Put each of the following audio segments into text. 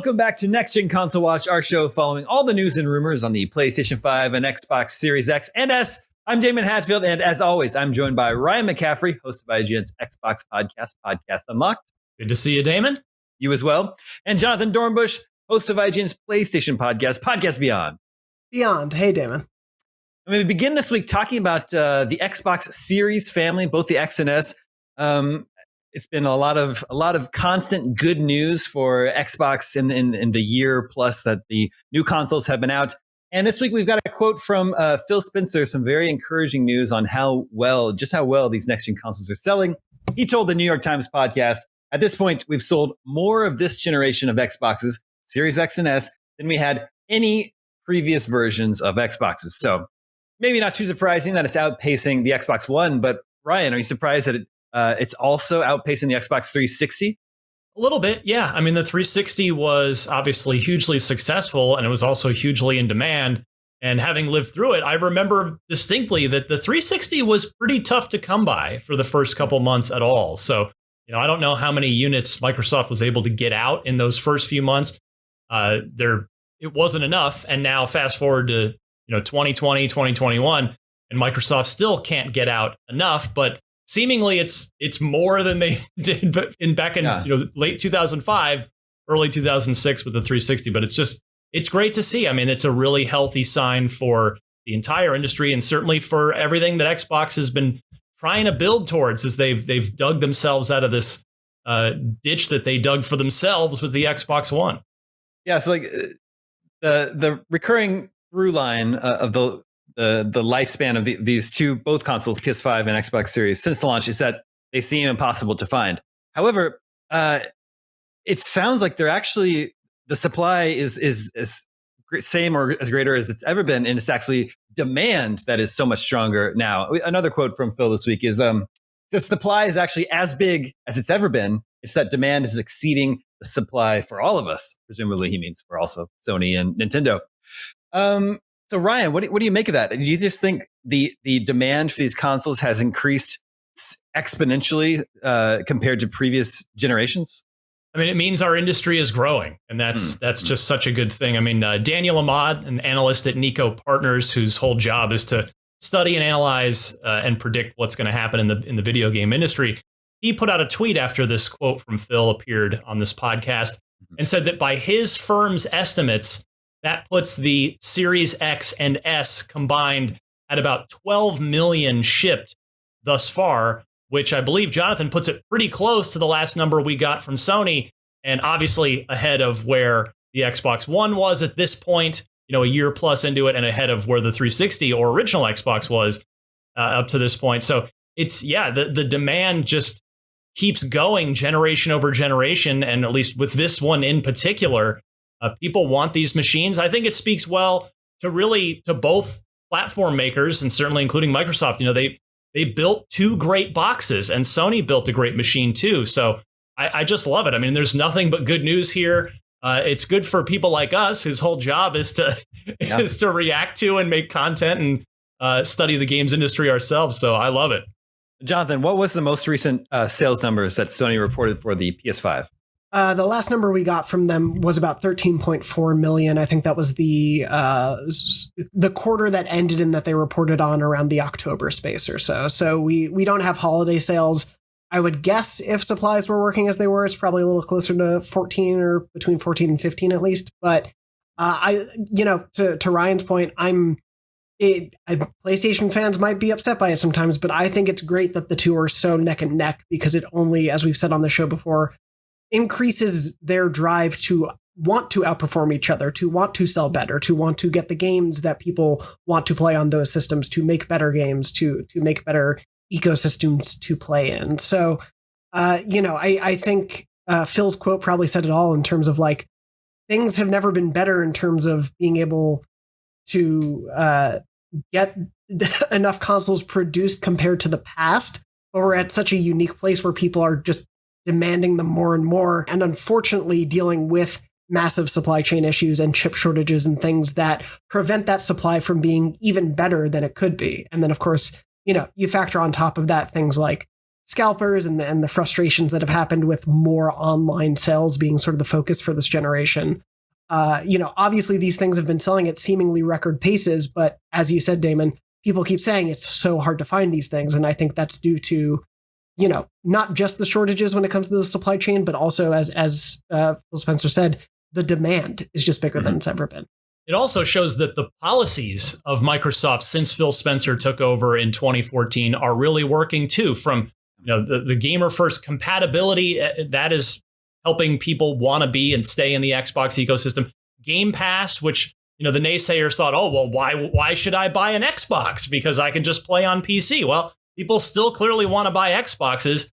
Welcome back to Next Gen Console Watch, our show following all the news and rumors on the PlayStation 5 and Xbox Series X and S. I'm Daemon Hatfield, and as always, I'm joined by Ryan McCaffrey, host of IGN's Xbox podcast, Podcast Unlocked. Good to see you, Daemon. You as well. And Jonathon Dornbush, host of IGN's PlayStation podcast, Podcast Beyond. Beyond. Hey, Daemon. I'm going to begin this week talking about the Xbox Series family, both the X and S. It's been a lot of constant good news for Xbox in the year plus that the new consoles have been out. And this week we've got a quote from Phil Spencer, some very encouraging news on how well these next-gen consoles are selling. He told the New York Times podcast, at this point, we've sold more of this generation of Xboxes, Series X and S, than we had any previous versions of Xboxes. So maybe not too surprising that it's outpacing the Xbox One, but Ryan, are you surprised that it's also outpacing the Xbox 360? A little bit, yeah. I mean, the 360 was obviously hugely successful, and it was also hugely in demand. And having lived through it, I remember distinctly that the 360 was pretty tough to come by for the first couple months at all. So, I don't know how many units Microsoft was able to get out in those first few months. It wasn't enough. And now fast forward to 2020, 2021, and Microsoft still can't get out enough. But seemingly it's more than they did back in late 2005, early 2006 with the 360. But it's great to see. I mean, it's a really healthy sign for the entire industry, and certainly for everything that Xbox has been trying to build towards, as they've dug themselves out of this ditch that they dug for themselves with the Xbox One. Yeah, so like the recurring through line of the lifespan of these both consoles, PS5 and Xbox Series, since the launch is that they seem impossible to find. However, it sounds like they're actually, the supply is same or as greater as it's ever been, and it's actually demand that is so much stronger now. Another quote from Phil this week is, the supply is actually as big as it's ever been. It's that demand is exceeding the supply for all of us. Presumably he means for also Sony and Nintendo. So Ryan, what do you make of that? Do you just think the demand for these consoles has increased exponentially compared to previous generations? I mean, it means our industry is growing, and that's just such a good thing. I mean, Daniel Ahmad, an analyst at Nico Partners, whose whole job is to study and analyze and predict what's going to happen in the video game industry, he put out a tweet after this quote from Phil appeared on this podcast and said that by his firm's estimates, that puts the Series X and S combined at about 12 million shipped thus far, which I believe Jonathon puts it pretty close to the last number we got from Sony, and obviously ahead of where the Xbox One was at this point, a year plus into it, and ahead of where the 360 or original Xbox was up to this point. So it's, the demand just keeps going generation over generation, and at least with this one in particular, people want these machines. I think it speaks well to both platform makers, and certainly including Microsoft. They built two great boxes, and Sony built a great machine too. So I just love it. I mean, there's nothing but good news here. It's good for people like us, whose whole job is to react to and make content and study the games industry ourselves. So I love it. Jonathon, what was the most recent sales numbers that Sony reported for the PS5? The last number we got from them was about 13.4 million. I think that was the quarter that ended and that they reported on around the October space or so. So we don't have holiday sales. I would guess if supplies were working as they were, it's probably a little closer to 14 or between 14 and 15 at least. But to Ryan's point, PlayStation fans might be upset by it sometimes, but I think it's great that the two are so neck and neck, because it only, as we've said on the show before, increases their drive to want to outperform each other, to want to sell better, to want to get the games that people want to play on those systems, to make better games, to make better ecosystems to play in. So, I think Phil's quote probably said it all in terms of like, things have never been better in terms of being able to get enough consoles produced compared to the past. But we're at such a unique place where people are just demanding them more and more, and unfortunately dealing with massive supply chain issues and chip shortages and things that prevent that supply from being even better than it could be. And then, of course, you factor on top of that things like scalpers and the frustrations that have happened with more online sales being sort of the focus for this generation. Obviously these things have been selling at seemingly record paces, but as you said, Damon, people keep saying it's so hard to find these things. And I think that's due to, not just the shortages when it comes to the supply chain, but also as Phil Spencer said, the demand is just bigger than it's ever been. It also shows that the policies of Microsoft since Phil Spencer took over in 2014 are really working too. From the gamer first compatibility that is helping people want to be and stay in the Xbox ecosystem. Game Pass, which the naysayers thought, oh well, why should I buy an Xbox because I can just play on PC? Well, people still clearly want to buy Xboxes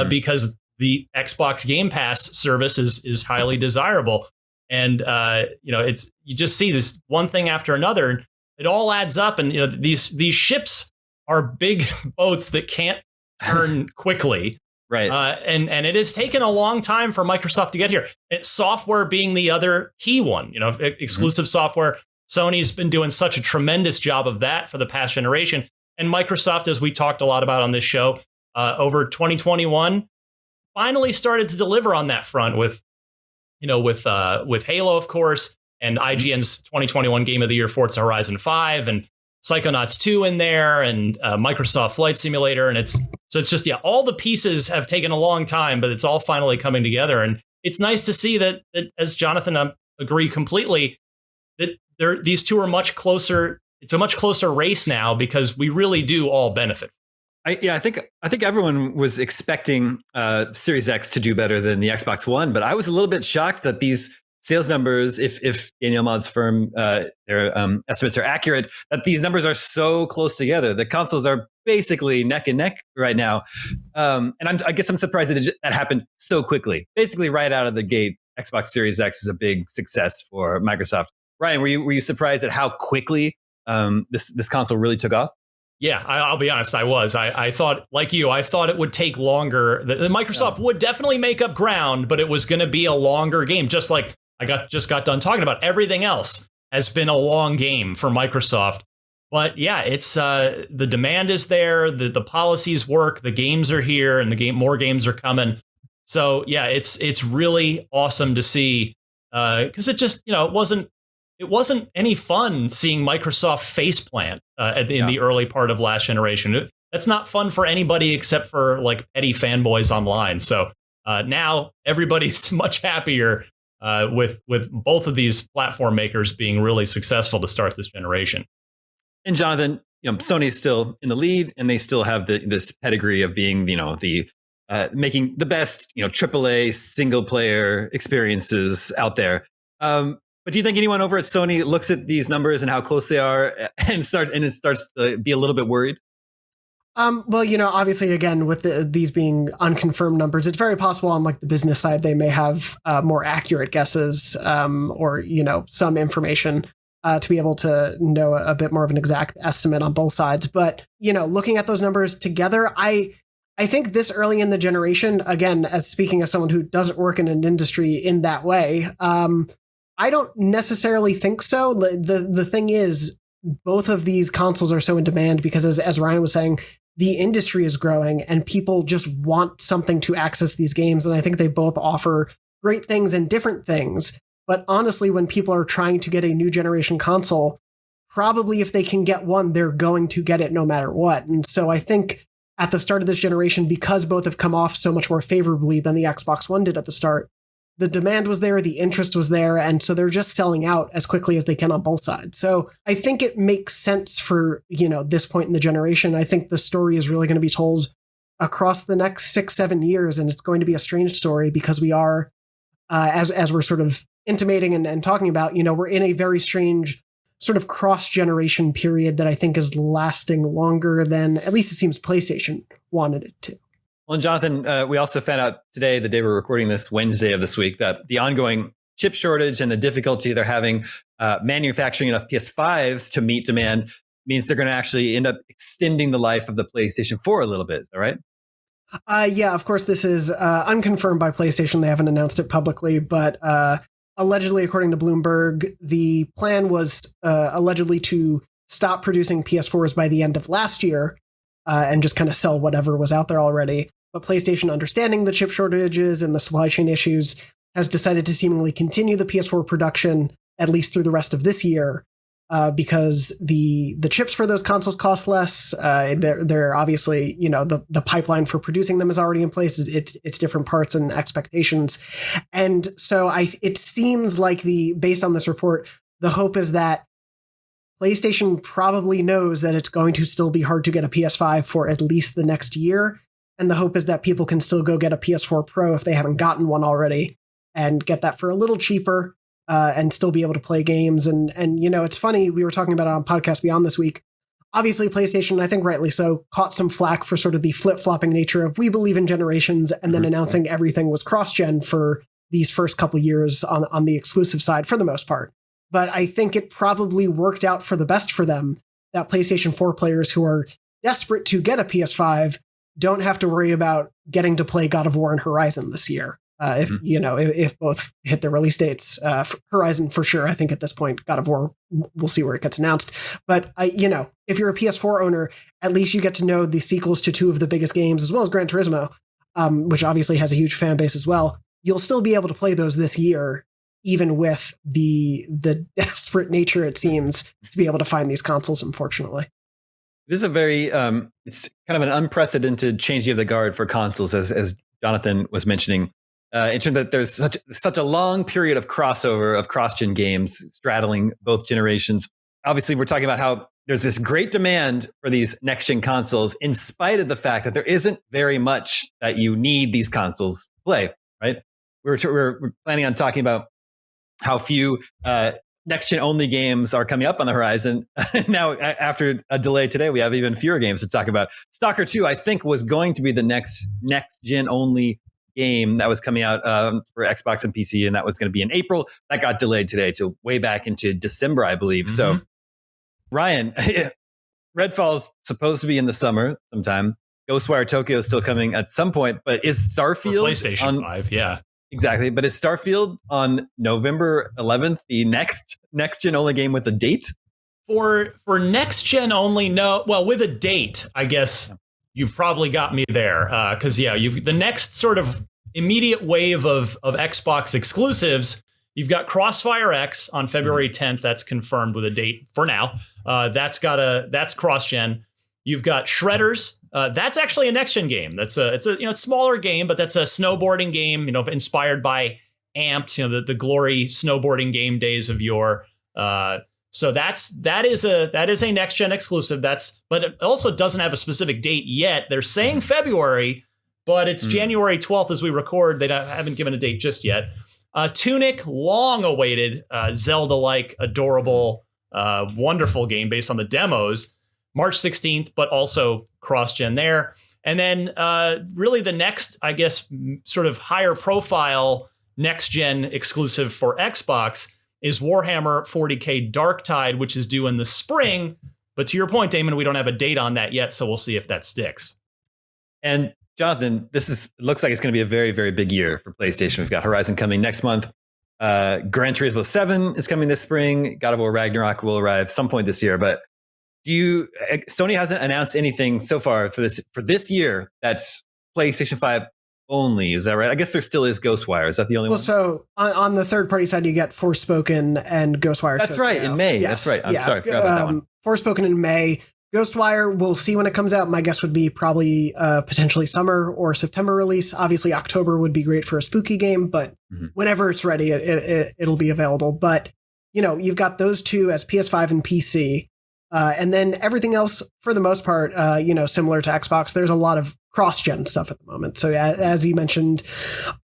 because the Xbox Game Pass service is highly desirable. And, it's you just see this one thing after another. It all adds up. And, these ships are big boats that can't turn quickly. Right. And it has taken a long time for Microsoft to get here. Software being the other key one, exclusive software. Sony's been doing such a tremendous job of that for the past generation. And Microsoft, as we talked a lot about on this show, over 2021, finally started to deliver on that front with Halo, of course, and IGN's 2021 Game of the Year, Forza Horizon 5, and Psychonauts 2 in there, and Microsoft Flight Simulator. And it's just, all the pieces have taken a long time, but it's all finally coming together. And it's nice to see that as Jonathan, I agree completely, that these two are much closer. It's a much closer race now because we really do all benefit. I think everyone was expecting Series X to do better than the Xbox One, but I was a little bit shocked that these sales numbers, if Daniel Ahmad's firm, their estimates are accurate, that these numbers are so close together. The consoles are basically neck and neck right now, and I guess I'm surprised that happened so quickly. Basically, right out of the gate, Xbox Series X is a big success for Microsoft. Ryan, were you surprised at how quickly this console really took off? Yeah, I'll be honest. I was. I thought, like you, I thought it would take longer. The Microsoft would definitely make up ground, but it was going to be a longer game. Just like just got done talking about, everything else has been a long game for Microsoft. But yeah, it's the demand is there. The policies work. The games are here, and more games are coming. So yeah, it's really awesome to see because it just it wasn't any fun seeing Microsoft faceplant in the early part of last generation. That's not fun for anybody except for like petty fanboys online. So now everybody's much happier with both of these platform makers being really successful to start this generation. And Jonathan, Sony's still in the lead, and they still have this pedigree of being making the best AAA single player experiences out there. But do you think anyone over at Sony looks at these numbers and how close they are and starts to be a little bit worried? Well, obviously, again, with these being unconfirmed numbers, it's very possible on like the business side, they may have more accurate guesses or, some information to be able to know a bit more of an exact estimate on both sides. But, looking at those numbers together, I think this early in the generation, again, as speaking as someone who doesn't work in an industry in that way, I don't necessarily think so. The thing is, both of these consoles are so in demand because, as Ryan was saying, the industry is growing and people just want something to access these games. And I think they both offer great things and different things. But honestly, when people are trying to get a new generation console, probably if they can get one, they're going to get it no matter what. And so I think at the start of this generation, because both have come off so much more favorably than the Xbox One did at the start, the demand was there, the interest was there, and so they're just selling out as quickly as they can on both sides. So I think it makes sense for, this point in the generation. I think the story is really going to be told across the next 6-7 years, and it's going to be a strange story because we are, as we're sort of intimating and talking about, we're in a very strange sort of cross-generation period that I think is lasting longer than, at least it seems, PlayStation wanted it to. Well, and Jonathan, we also found out today, the day we're recording this, Wednesday of this week, that the ongoing chip shortage and the difficulty they're having manufacturing enough PS5s to meet demand means they're going to actually end up extending the life of the PlayStation 4 a little bit. Is that right? Yeah, of course, this is unconfirmed by PlayStation. They haven't announced it publicly, but allegedly, according to Bloomberg, the plan was allegedly to stop producing PS4s by the end of last year and just kind of sell whatever was out there already. but PlayStation, understanding the chip shortages and the supply chain issues, has decided to seemingly continue the PS4 production at least through the rest of this year, because the chips for those consoles cost less. They're obviously, the pipeline for producing them is already in place. It's different parts and expectations. And so it seems like based on this report, the hope is that PlayStation probably knows that it's going to still be hard to get a PS5 for at least the next year. And the hope is that people can still go get a PS4 Pro if they haven't gotten one already, and get that for a little cheaper, and still be able to play games. And it's funny, we were talking about it on Podcast Beyond this week. Obviously, PlayStation, I think rightly so, caught some flack for sort of the flip-flopping nature of we believe in generations, and then announcing everything was cross-gen for these first couple years on the exclusive side for the most part. But I think it probably worked out for the best for them that PlayStation 4 players who are desperate to get a PS5 don't have to worry about getting to play God of War and Horizon this year. If both hit their release dates, Horizon for sure. I think at this point, God of War, we'll see where it gets announced. But if you're a PS4 owner, at least you get to know the sequels to two of the biggest games, as well as Gran Turismo, which obviously has a huge fan base as well. You'll still be able to play those this year, even with the desperate nature it seems to be able to find these consoles. Unfortunately, this is a very it's kind of an unprecedented changing of the guard for consoles, as Jonathan was mentioning. In terms that there's such a long period of crossover of cross-gen games straddling both generations. Obviously, we're talking about how there's this great demand for these next-gen consoles, in spite of the fact that there isn't very much that you need these consoles to play. Right? We're planning on talking about how few next-gen only games are coming up on the horizon. Now, after a delay today, we have even fewer games to talk about. Stalker 2, I think, was going to be the next-gen only game that was coming out for Xbox and PC, and that was going to be in April. That got delayed today to way back into December, I believe. Mm-hmm. So, Ryan, Redfall's supposed to be in the summer sometime. Ghostwire Tokyo is still coming at some point, but is Starfield for PlayStation 5? Yeah, exactly. But is Starfield on November 11th the next gen only game with a date? For next gen only, no. Well, with a date, I guess. You've probably got me there, because you've the next sort of immediate wave of Xbox exclusives. You've got Crossfire X on February 10th. That's confirmed with a date for now. That's cross-gen. You've got Shredders. That's actually a next-gen game. It's a smaller game, but that's a snowboarding game. Inspired by Amped. The glory snowboarding game days of yore. So that is a next gen exclusive. But it also doesn't have a specific date yet. They're saying February, but it's January 12th as we record. They haven't given a date just yet. Tunic, long awaited, Zelda-like, adorable, wonderful game based on the demos. March 16th, but also cross-gen there. And then really the next, I guess, sort of higher profile next gen exclusive for Xbox is Warhammer 40K Darktide, which is due in the spring. But to your point, Daemon, we don't have a date on that yet, so we'll see if that sticks. And Jonathan, it looks like it's going to be a very, very big year for PlayStation. We've got Horizon coming next month. Gran Turismo 7 is coming this spring. God of War Ragnarok will arrive some point this year. But Sony hasn't announced anything so far for this year that's PlayStation 5 only, is that right? I guess there still is Ghostwire. Is that the only one? Well, so on the third party side, you get Forspoken and Ghostwire. That's Tokyo. right, in May. Yes. That's right. I'm sorry, I forgot about that one. Forspoken in May. Ghostwire, we'll see when it comes out. My guess would be probably potentially summer or September release. Obviously, October would be great for a spooky game, but whenever it's ready, it'll be available. But you've got those two as PS5 and PC. And then everything else, for the most part, similar to Xbox, there's a lot of cross-gen stuff at the moment. So as you mentioned,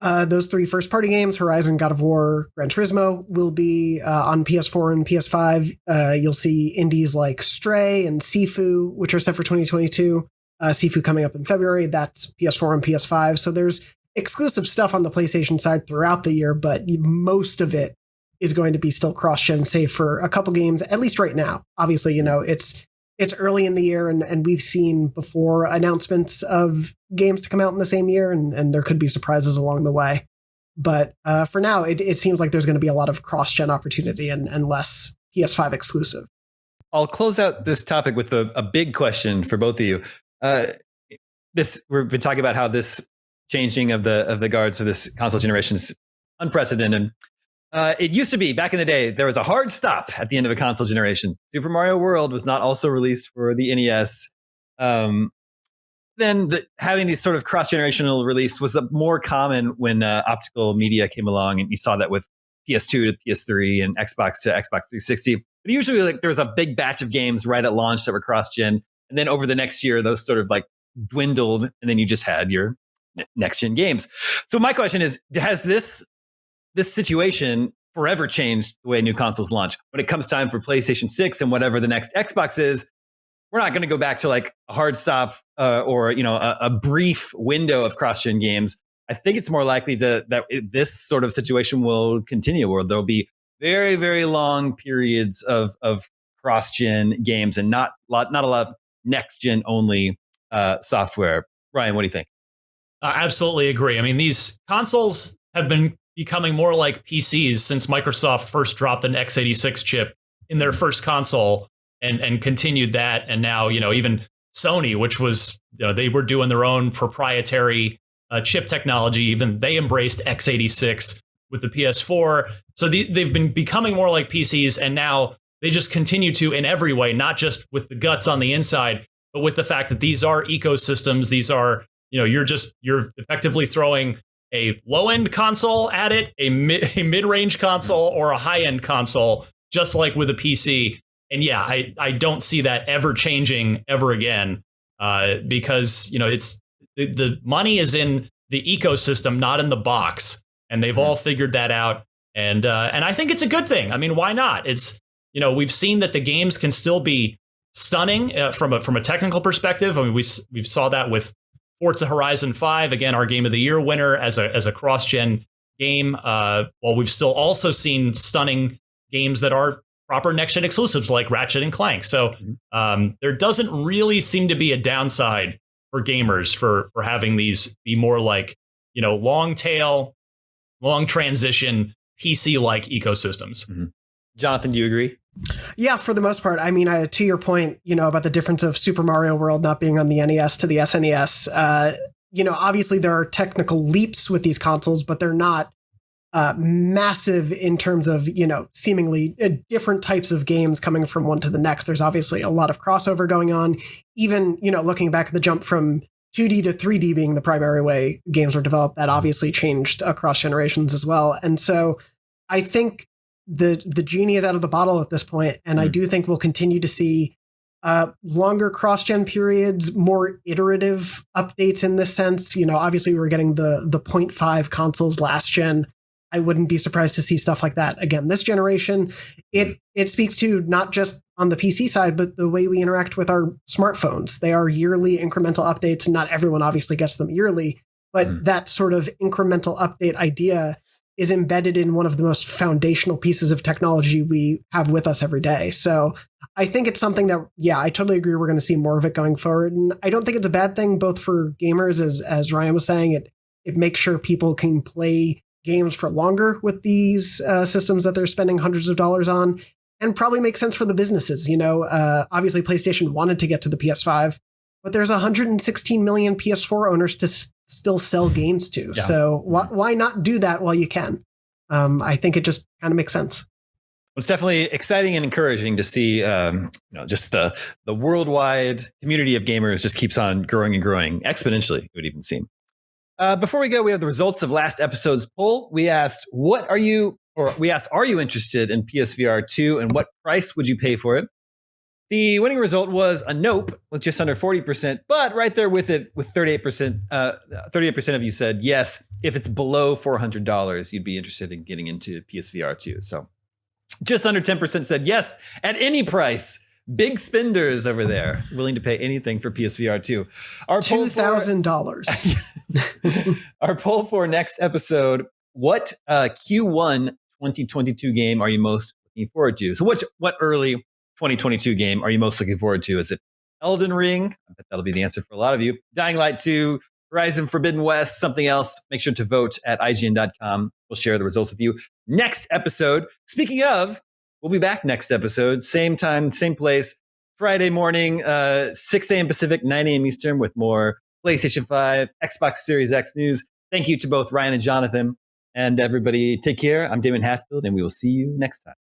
those three first-party games, Horizon, God of War, Gran Turismo, will be on PS4 and PS5. You'll see indies like Stray and Sifu, which are set for 2022. Sifu coming up in February. That's PS4 and PS5. So there's exclusive stuff on the PlayStation side throughout the year, but most of it is going to be still cross-gen, save for a couple games, at least right now. Obviously, it's early in the year, and we've seen before announcements of games to come out in the same year, and there could be surprises along the way. But for now, it seems like there's going to be a lot of cross-gen opportunity and less PS5 exclusive. I'll close out this topic with a big question for both of you. we've been talking about how this changing of the guards of this console generation is unprecedented. It used to be back in the day, there was a hard stop at the end of a console generation. Super Mario World was not also released for the NES. Having these sort of cross-generational release was more common when optical media came along, and you saw that with PS2 to PS3 and Xbox to Xbox 360. But usually, like, there was a big batch of games right at launch that were cross-gen, and then over the next year, those sort of like dwindled, and then you just had your next-gen games. So my question is, has this situation forever changed the way new consoles launch? When it comes time for PlayStation 6 and whatever the next Xbox is, we're not going to go back to like a hard stop or a brief window of cross-gen games. I think it's more likely that this sort of situation will continue, where there'll be very, very long periods of cross-gen games and not a lot of next-gen only software. Ryan, what do you think? I absolutely agree. I mean, these consoles have been becoming more like PCs since Microsoft first dropped an x86 chip in their first console and continued that. And now, even Sony, which was, they were doing their own proprietary chip technology, even they embraced x86 with the PS4. So they've been becoming more like PCs, and now they just continue to in every way, not just with the guts on the inside, but with the fact that these are ecosystems. These are, you're effectively throwing a low-end console at it, a mid-range console, or a high-end console, just like with a PC. And yeah, I don't see that ever changing ever again, because it's the money is in the ecosystem, not in the box, and they've all figured that out. And I think it's a good thing. I mean, why not? It's we've seen that the games can still be stunning from a technical perspective. I mean, we saw that with Forza Horizon 5, again, our Game of the Year winner as a cross-gen game. While we've still also seen stunning games that are proper next-gen exclusives like Ratchet and Clank. So there doesn't really seem to be a downside for gamers for having these be more like, long tail, long transition, PC-like ecosystems. Mm-hmm. Jonathan, do you agree? Yeah, for the most part. I mean, to your point, about the difference of Super Mario World not being on the NES to the SNES, obviously there are technical leaps with these consoles, but they're not massive in terms of, seemingly different types of games coming from one to the next. There's obviously a lot of crossover going on. Even, looking back at the jump from 2D to 3D being the primary way games were developed, that obviously changed across generations as well. And so I think the genie is out of the bottle at this point, and I do think we'll continue to see longer cross-gen periods, more iterative updates in this sense. Obviously we were getting the 0.5 consoles last gen. I wouldn't be surprised to see stuff like that again this generation. It speaks to not just on the PC side, but the way we interact with our smartphones. They are yearly incremental updates. Not everyone obviously gets them yearly, but that sort of incremental update idea is embedded in one of the most foundational pieces of technology we have with us every day. So I think it's something that, I totally agree. We're going to see more of it going forward. And I don't think it's a bad thing, both for gamers, as Ryan was saying, it makes sure people can play games for longer with these systems that they're spending hundreds of dollars on, and probably makes sense for the businesses. Obviously PlayStation wanted to get to the PS5, but there's 116 million PS4 owners to still sell games to. Yeah. So why not do that while you can? I think it just kind of makes sense. It's definitely exciting and encouraging to see, just the worldwide community of gamers just keeps on growing and growing exponentially, it would even seem. Before we go, we have the results of last episode's poll. We asked, are you interested in PSVR 2 and what price would you pay for it? The winning result was a nope with just under 40%, but right there with it, with 38%, 38% of you said yes, if it's below $400, you'd be interested in getting into PSVR 2. So just under 10% said yes at any price. Big spenders over there, willing to pay anything for PSVR 2. Our $2,000. Our poll for next episode: what Q1 2022 game are you most looking forward to? So, what early 2022 game are you most looking forward to? Is it Elden Ring? I bet that'll be the answer for a lot of you. Dying Light 2, Horizon Forbidden West, something else? Make sure to vote at IGN.com. We'll share the results with you next episode. Speaking of, we'll be back next episode, same time, same place, Friday morning, 6 a.m. Pacific, 9 a.m. Eastern, with more PlayStation 5, Xbox Series X news. Thank you to both Ryan and Jonathan. And everybody, take care. I'm Daemon Hatfield, and we will see you next time.